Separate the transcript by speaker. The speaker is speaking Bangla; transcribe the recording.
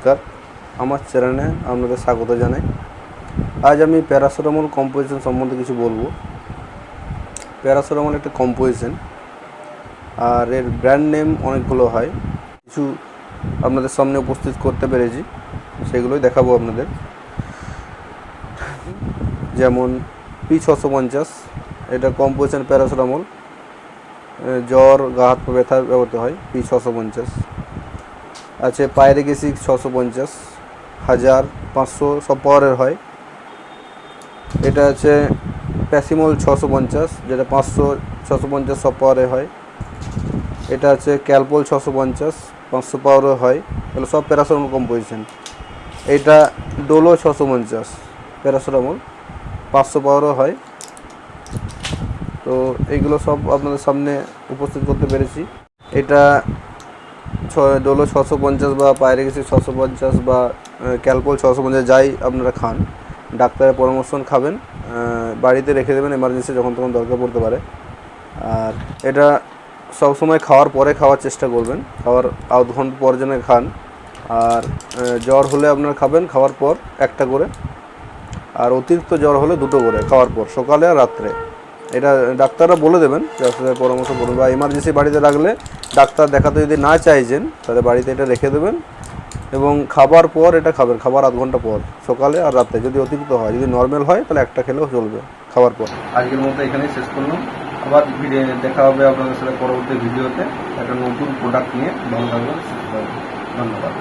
Speaker 1: নমস্কার, আমার চ্যানেলে আপনাদের স্বাগত জানাই। আজ আমি প্যারাসিটামল কম্পোজিশন সম্বন্ধে কিছু বলবো। প্যারাসিটামল একটা কম্পোজিশন, আর এর ব্র্যান্ড নেম অনেকগুলো হয়। কিছু আপনাদের সামনে উপস্থিত করতে পেরেছি, সেগুলোই দেখাবো আপনাদের। যেমন P650, এটা কম্পোজিশন প্যারাসিটামল, জ্বর, গা হাত পা ব্যথা ব্যবহৃত হয়। P650 আছে। পাইরিক অ্যাসিড 650, 1000, 500 সব পাওয়ারের হয়। এটা আছে প্যাসিমল 650, যেটা 500, 650 সব পাওয়ারের হয়। এটা আছে ক্যালপল 650, 500 পাওয়ারের হয়। এগুলো সব প্যারাসিটামল কম্পোজিশন। এটা ডোলো 650 প্যারাসিটামল, 500 পাওয়ারও হয়। তো এইগুলো সব আপনাদের সামনে উপস্থিত করতে পেরেছি। এটা ডোলো 650 বা পাইরিক অ্যাসিড 650 বা ক্যালপল 650 যাই আপনারা খান, ডাক্তারের পরামর্শ খাবেন। বাড়িতে রেখে দেবেন, এমার্জেন্সি যখন তখন দরকার পড়তে পারে। আর এটা সবসময় খাওয়ার পরে খাওয়ার চেষ্টা করবেন, খাওয়ার আধ ঘন্টা পর যেন খান। আর জ্বর হলে আপনারা খাবেন খাওয়ার পর একটা করে, আর অতিরিক্ত জ্বর হলে 2টো করে খাওয়ার পর, সকালে আর রাত্রে। এটা ডাক্তাররা বলে দেবেন, ডাক্তারের পরামর্শ করবেন। বা এমার্জেন্সি বাড়িতে রাখলে, ডাক্তার দেখাতে যদি না চাইছেন, তাহলে বাড়িতে এটা রেখে দেবেন এবং খাবার পর এটা খাবেন, খাবার আধ ঘন্টা পর, সকালে আর রাতে। যদি অতিরিক্ত হয়, যদি নর্মাল হয় তাহলে একটা খেলেও চলবে খাবার পর। আজকের মতো এখানেই শেষ করলাম। আবার দেখা হবে আপনাদের সাথে পরবর্তী ভিডিওতে একটা নতুন প্রোডাক্ট নিয়ে। ভালো থাকবেন, সুস্থ থাকবেন। ধন্যবাদ।